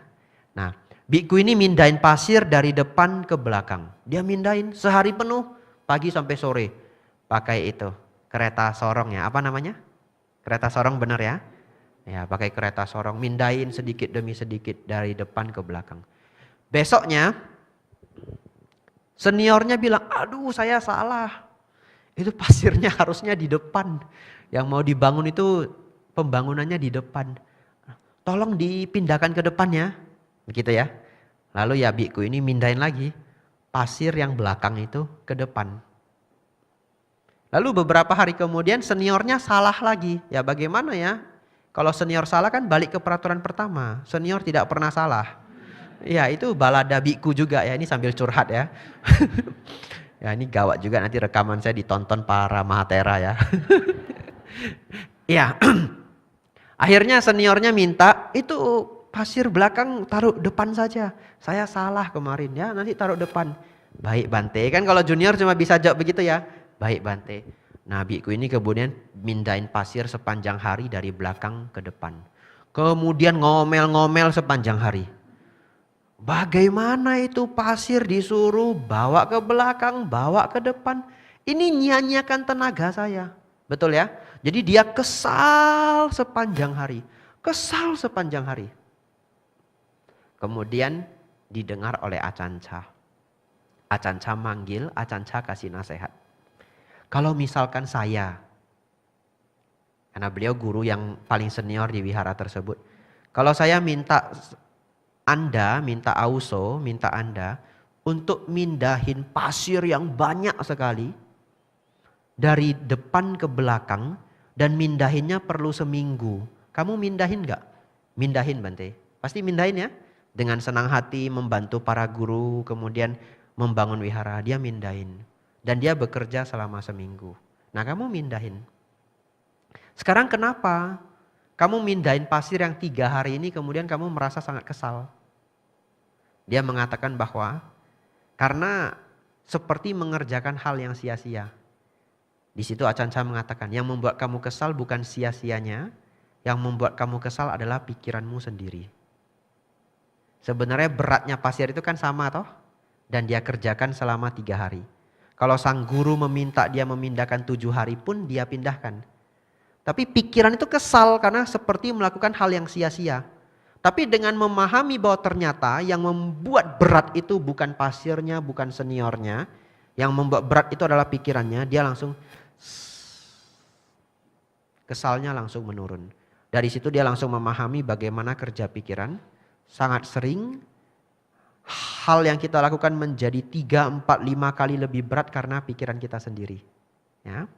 Nah biku ini mindahin pasir dari depan ke belakang. Dia mindahin sehari penuh, pagi sampai sore. Pakai itu, kereta sorong ya. Apa namanya? Kereta sorong benar ya? Ya pakai kereta sorong, mindahin sedikit demi sedikit dari depan ke belakang. Besoknya seniornya bilang, aduh saya salah. Itu pasirnya harusnya di depan. Yang mau dibangun itu pembangunannya di depan. Tolong dipindahkan ke depannya. Begitu ya. Lalu ya biku ini mindahin lagi. Pasir yang belakang itu ke depan. Lalu beberapa hari kemudian seniornya salah lagi. Ya bagaimana ya. Kalau senior salah kan balik ke peraturan pertama. Senior tidak pernah salah. Ya itu balada biku juga ya, ini sambil curhat ya. Ya ini gawat juga nanti rekaman saya ditonton para mahatera ya. Ya akhirnya seniornya minta itu pasir belakang taruh depan saja. Saya salah kemarin ya, nanti taruh depan. Baik Bante, kan kalau junior cuma bisa jawab begitu ya. Baik Bante. Nah biku ini kemudian mindahin pasir sepanjang hari dari belakang ke depan. Kemudian ngomel-ngomel sepanjang hari. Bagaimana itu pasir disuruh bawa ke belakang, bawa ke depan. Ini nyanyiakan tenaga saya. Betul ya? Jadi dia kesal sepanjang hari. Kesal sepanjang hari. Kemudian didengar oleh Acanca. Acanca manggil, Acanca kasih nasihat. Kalau misalkan saya, karena beliau guru yang paling senior di wihara tersebut. Kalau saya minta Anda, minta Auso, minta Anda untuk mindahin pasir yang banyak sekali dari depan ke belakang dan mindahinnya perlu seminggu. Kamu mindahin gak? Mindahin Bante. Pasti mindahin ya. Dengan senang hati membantu para guru kemudian membangun wihara. Dia mindahin. Dan dia bekerja selama seminggu. Nah kamu mindahin. Sekarang kenapa? Kamu mindahin pasir yang 3 hari ini kemudian kamu merasa sangat kesal. Dia mengatakan bahwa karena seperti mengerjakan hal yang sia-sia. Di situ Acanca mengatakan yang membuat kamu kesal bukan sia-sianya. Yang membuat kamu kesal adalah pikiranmu sendiri. Sebenarnya beratnya pasir itu kan sama toh. Dan dia kerjakan selama 3 hari. Kalau sang guru meminta dia memindahkan 7 hari pun dia pindahkan. Tapi pikiran itu kesal karena seperti melakukan hal yang sia-sia. Tapi dengan memahami bahwa ternyata yang membuat berat itu bukan pasirnya, bukan seniornya. Yang membuat berat itu adalah pikirannya, dia langsung kesalnya langsung menurun. Dari situ dia langsung memahami bagaimana kerja pikiran. Sangat sering hal yang kita lakukan menjadi 3, 4, 5 kali lebih berat karena pikiran kita sendiri. Ya.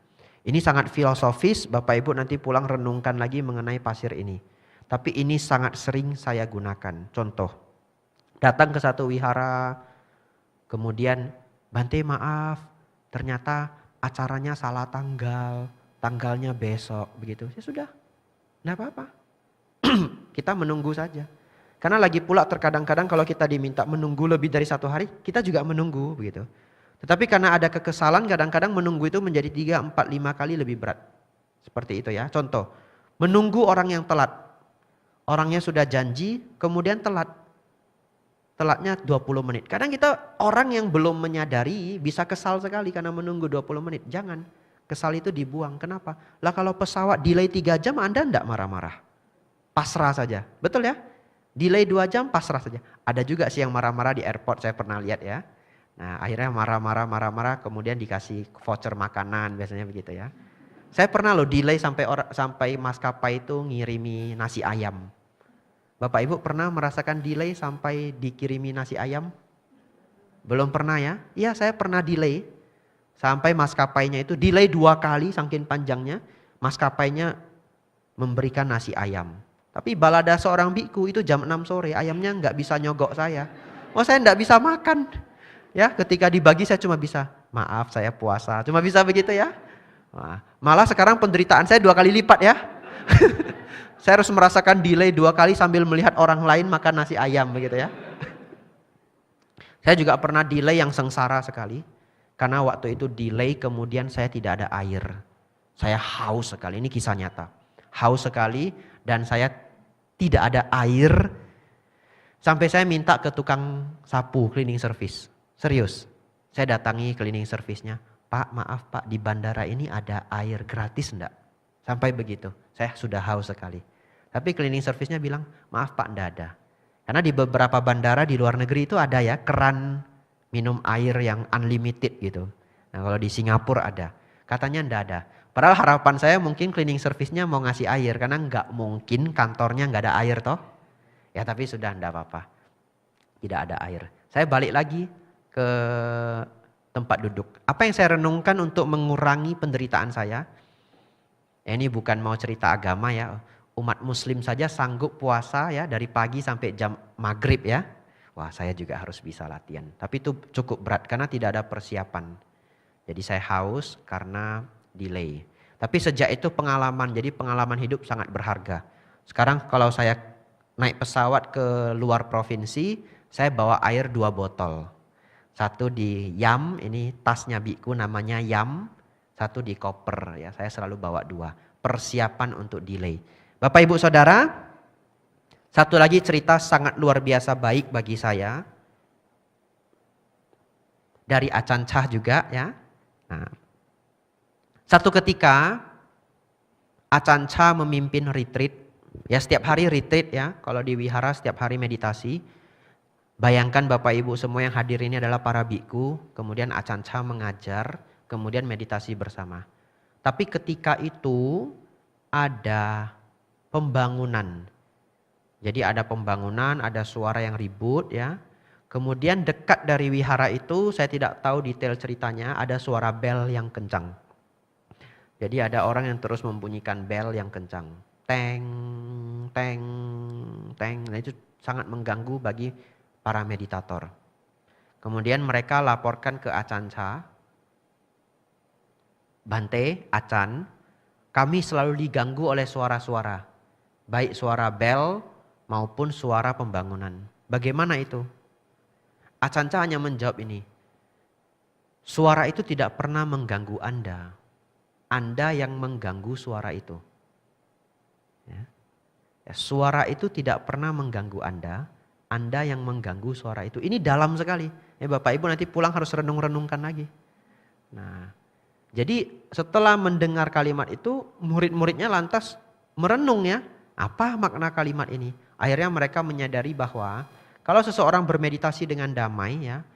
Ini sangat filosofis, Bapak Ibu nanti pulang renungkan lagi mengenai pasir ini. Tapi ini sangat sering saya gunakan. Contoh, datang ke satu wihara, kemudian Bante maaf, ternyata acaranya salah tanggal, tanggalnya besok, begitu. Ya sudah, tidak apa-apa. Kita menunggu saja. Karena lagi pula terkadang-kadang kalau kita diminta menunggu lebih dari 1 hari, kita juga menunggu, begitu. Tetapi karena ada kekesalan kadang-kadang menunggu itu menjadi 3, 4, 5 kali lebih berat. Seperti itu ya. Contoh, menunggu orang yang telat. Orangnya sudah janji kemudian telat. telatnya 20 menit. Kadang kita orang yang belum menyadari bisa kesal sekali karena menunggu 20 menit. Jangan, kesal itu dibuang. Kenapa? Lah kalau pesawat delay 3 jam Anda enggak marah-marah. Pasrah saja, betul ya? Delay 2 jam pasrah saja. Ada juga sih yang marah-marah di airport, saya pernah lihat ya. Nah akhirnya marah-marah kemudian dikasih voucher makanan biasanya begitu ya. Saya pernah loh delay sampai maskapai itu ngirimi nasi ayam. Bapak Ibu pernah merasakan delay sampai dikirimi nasi ayam? Belum pernah ya? Iya saya pernah delay. Sampai maskapainya itu delay 2 kali saking panjangnya. Maskapainya memberikan nasi ayam. Tapi balada seorang biku itu jam 6 sore. Ayamnya nggak bisa nyogok saya. Oh saya nggak bisa makan. Ya ketika dibagi saya cuma bisa. Maaf saya puasa. Cuma bisa begitu ya. Wah, malah sekarang penderitaan saya 2 kali lipat ya. Saya harus merasakan delay 2 kali sambil melihat orang lain makan nasi ayam begitu ya. Saya juga pernah delay yang sengsara sekali. Karena waktu itu delay kemudian saya tidak ada air. Saya haus sekali, ini kisah nyata. Haus sekali dan saya tidak ada air. Sampai saya minta ke tukang sapu cleaning service. Serius, saya datangi cleaning service-nya. Pak maaf Pak di bandara ini ada air gratis enggak? Sampai begitu, saya sudah haus sekali. Tapi cleaning service-nya bilang, maaf Pak enggak ada. Karena di beberapa bandara di luar negeri itu ada ya keran minum air yang unlimited gitu. Nah kalau di Singapura ada, katanya enggak ada. Padahal harapan saya mungkin cleaning service-nya mau ngasih air. Karena enggak mungkin kantornya enggak ada air toh. Ya tapi sudah enggak apa-apa. Tidak ada air. Saya balik lagi ke tempat duduk. Apa yang saya renungkan untuk mengurangi penderitaan saya? Ini bukan mau cerita agama ya. Umat muslim saja sanggup puasa ya dari pagi sampai jam maghrib ya. Wah saya juga harus bisa latihan. Tapi itu cukup berat karena tidak ada persiapan. Jadi saya haus karena delay. Tapi sejak itu pengalaman, jadi pengalaman hidup sangat berharga. Sekarang kalau saya naik pesawat ke luar provinsi, saya bawa air 2 botol. Satu di yam, ini tasnya biku namanya yam. Satu di koper ya, saya selalu bawa 2. Persiapan untuk delay. Bapak Ibu Saudara, satu lagi cerita sangat luar biasa baik bagi saya. Dari Acan Chah juga ya. Nah, satu ketika Acan Chah memimpin retreat. Ya setiap hari retreat ya, kalau di wihara setiap hari meditasi. Bayangkan Bapak Ibu semua yang hadir ini adalah para biku, kemudian Acan Chah mengajar, kemudian meditasi bersama. Tapi ketika itu ada pembangunan. Jadi ada pembangunan, ada suara yang ribut ya. Kemudian dekat dari wihara itu, saya tidak tahu detail ceritanya, ada suara bel yang kencang. Jadi ada orang yang terus membunyikan bel yang kencang. Teng, teng, teng. Nah itu sangat mengganggu bagi para meditator. Kemudian mereka laporkan ke Acan Chah. Bante, Acan, kami selalu diganggu oleh suara-suara. Baik suara bel maupun suara pembangunan. Bagaimana itu? Acan Chah hanya menjawab ini. Suara itu tidak pernah mengganggu Anda. Anda yang mengganggu suara itu. Ya. Suara itu tidak pernah mengganggu Anda. Anda yang mengganggu suara itu. Ini dalam sekali. Ya Bapak Ibu nanti pulang harus renung-renungkan lagi. Nah, jadi setelah mendengar kalimat itu, murid-muridnya lantas merenung ya. Apa makna kalimat ini? Akhirnya mereka menyadari bahwa kalau seseorang bermeditasi dengan damai ya,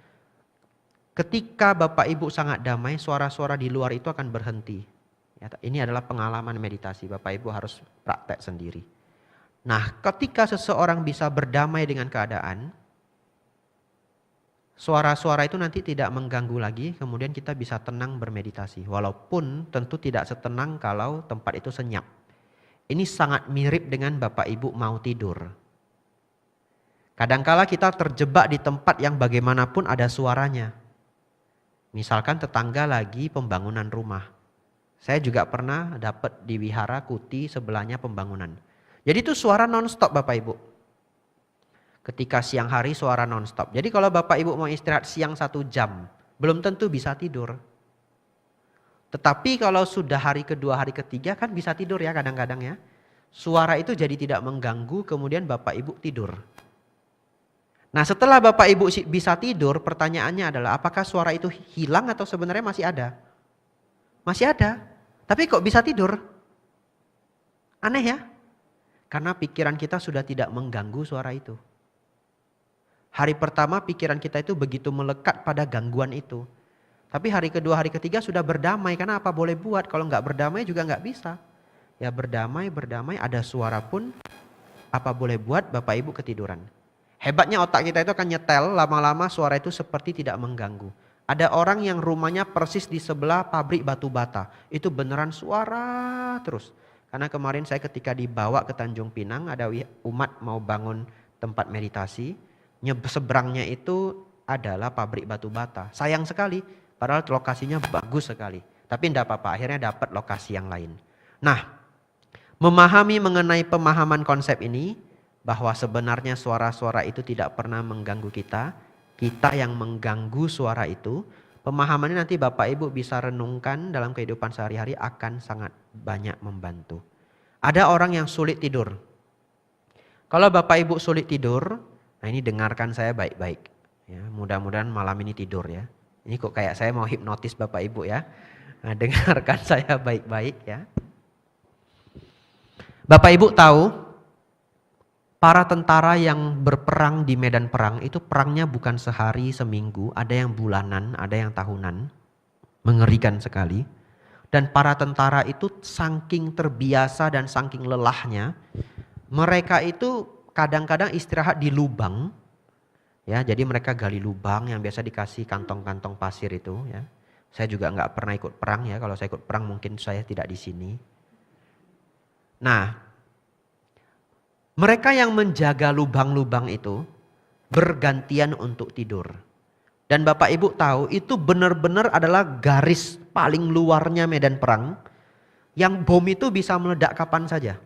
ketika Bapak Ibu sangat damai, suara-suara di luar itu akan berhenti. Ya, ini adalah pengalaman meditasi. Bapak Ibu harus praktek sendiri. Nah, ketika seseorang bisa berdamai dengan keadaan, suara-suara itu nanti tidak mengganggu lagi, kemudian kita bisa tenang bermeditasi. Walaupun tentu tidak setenang kalau tempat itu senyap. Ini sangat mirip dengan Bapak Ibu mau tidur. Kadangkala kita terjebak di tempat yang bagaimanapun ada suaranya. Misalkan tetangga lagi pembangunan rumah. Saya juga pernah dapat di wihara Kuti sebelahnya pembangunan. Jadi itu suara non-stop Bapak Ibu. Ketika siang hari suara non-stop. Jadi kalau Bapak Ibu mau istirahat siang 1 jam, belum tentu bisa tidur. Tetapi kalau sudah hari kedua, hari ketiga kan bisa tidur ya kadang-kadang ya. Suara itu jadi tidak mengganggu, kemudian Bapak Ibu tidur. Nah setelah Bapak Ibu bisa tidur, pertanyaannya adalah apakah suara itu hilang atau sebenarnya masih ada? Masih ada. Tapi kok bisa tidur? Aneh ya? Karena pikiran kita sudah tidak mengganggu suara itu. Hari pertama pikiran kita itu begitu melekat pada gangguan itu. Tapi hari kedua, hari ketiga sudah berdamai. Karena apa boleh buat? Kalau nggak berdamai juga nggak bisa. Ya berdamai, ada suara pun apa boleh buat, Bapak Ibu ketiduran. Hebatnya otak kita itu akan nyetel, lama-lama suara itu seperti tidak mengganggu. Ada orang yang rumahnya persis di sebelah pabrik batu bata. Itu beneran suara terus. Karena kemarin saya ketika dibawa ke Tanjung Pinang, ada umat mau bangun tempat meditasi. Seberangnya itu adalah pabrik batu bata. Sayang sekali, padahal lokasinya bagus sekali. Tapi tidak apa-apa, akhirnya dapat lokasi yang lain. Nah, memahami mengenai pemahaman konsep ini, bahwa sebenarnya suara-suara itu tidak pernah mengganggu kita. Kita yang mengganggu suara itu. Pemahamannya nanti Bapak Ibu bisa renungkan dalam kehidupan sehari-hari akan sangat banyak membantu. Ada orang yang sulit tidur. Kalau Bapak Ibu sulit tidur, nah ini dengarkan saya baik-baik. Ya, mudah-mudahan malam ini tidur ya. Ini kok kayak saya mau hipnotis Bapak Ibu ya. Nah, dengarkan saya baik-baik ya. Bapak Ibu tahu, para tentara yang berperang di medan perang itu perangnya bukan sehari, seminggu, ada yang bulanan, ada yang tahunan. Mengerikan sekali. Dan para tentara itu saking terbiasa dan saking lelahnya, mereka itu kadang-kadang istirahat di lubang. Ya, jadi mereka gali lubang yang biasa dikasih kantong-kantong pasir itu ya. Saya juga nggak pernah ikut perang ya, kalau saya ikut perang mungkin saya tidak di sini. Nah, mereka yang menjaga lubang-lubang itu bergantian untuk tidur. Dan Bapak Ibu tahu itu benar-benar adalah garis paling luarnya medan perang. Yang bom itu bisa meledak kapan saja.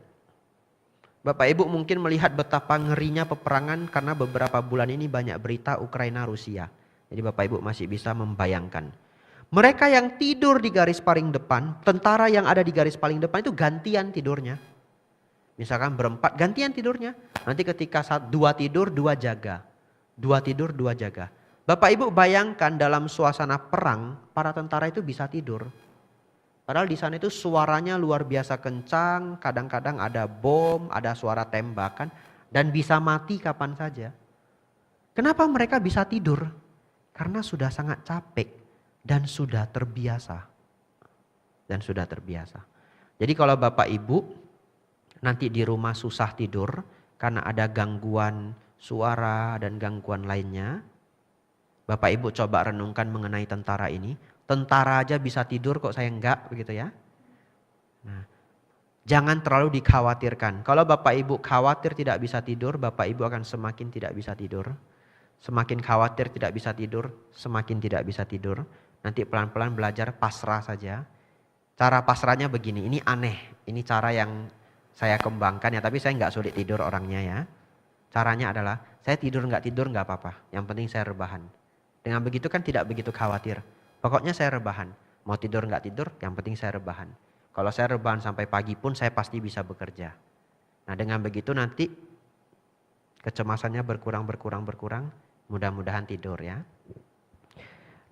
Bapak Ibu mungkin melihat betapa ngerinya peperangan karena beberapa bulan ini banyak berita Ukraina Rusia. Jadi Bapak Ibu masih bisa membayangkan. Mereka yang tidur di garis paling depan, tentara yang ada di garis paling depan itu gantian tidurnya. Misalkan berempat gantian tidurnya. Nanti ketika dua tidur, dua jaga. Dua tidur, dua jaga. Bapak Ibu bayangkan dalam suasana perang, para tentara itu bisa tidur. Padahal di sana itu suaranya luar biasa kencang, kadang-kadang ada bom, ada suara tembakan, dan bisa mati kapan saja. Kenapa mereka bisa tidur? Karena sudah sangat capek dan sudah terbiasa. Dan sudah terbiasa. Jadi kalau Bapak Ibu nanti di rumah susah tidur karena ada gangguan suara dan gangguan lainnya. Bapak Ibu coba renungkan mengenai tentara ini. Tentara aja bisa tidur kok saya enggak begitu ya. Nah, jangan terlalu dikhawatirkan. Kalau Bapak Ibu khawatir tidak bisa tidur, Bapak Ibu akan semakin tidak bisa tidur. Semakin khawatir tidak bisa tidur, semakin tidak bisa tidur. Nanti pelan-pelan belajar pasrah saja. Cara pasrahnya begini, ini aneh. Ini cara yang saya kembangkan ya, tapi saya nggak sulit tidur orangnya ya. Caranya adalah saya tidur nggak apa-apa. Yang penting saya rebahan. Dengan begitu kan tidak begitu khawatir. Pokoknya saya rebahan. Mau tidur nggak tidur, yang penting saya rebahan. Kalau saya rebahan sampai pagi pun saya pasti bisa bekerja. Nah dengan begitu nanti kecemasannya berkurang. Mudah-mudahan tidur ya.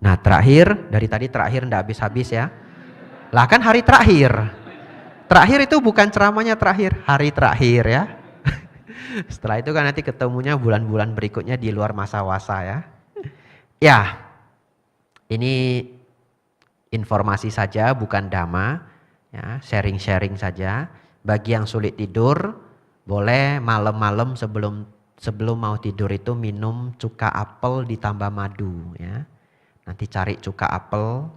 Nah terakhir, dari tadi terakhir nggak habis-habis ya. Lah kan hari terakhir. Terakhir itu bukan ceramahnya terakhir, hari terakhir ya. Setelah itu kan nanti ketemunya bulan-bulan berikutnya di luar masa wasa ya. Ya, ini informasi saja bukan dhamma, ya, sharing-sharing saja. Bagi yang sulit tidur, boleh malam-malam sebelum mau tidur itu minum cuka apel ditambah madu ya. Nanti cari cuka apel,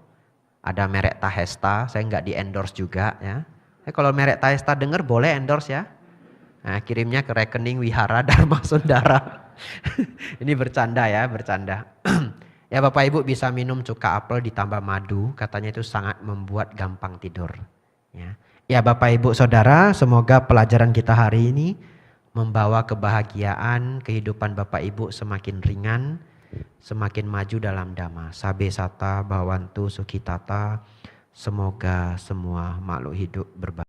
ada merek Tahesta, saya nggak di endorse juga ya. Kalau merek Tahesta denger boleh endorse ya. Nah, kirimnya ke rekening Wihara Dharma Sundara. Ini bercanda ya, bercanda. Ya Bapak Ibu bisa minum cuka apel ditambah madu, katanya itu sangat membuat gampang tidur. Ya Bapak Ibu Saudara, semoga pelajaran kita hari ini membawa kebahagiaan, kehidupan Bapak Ibu semakin ringan, semakin maju dalam dhamma. Sabe sata, bawantu, sukitata. Semoga semua makhluk hidup berbahagia.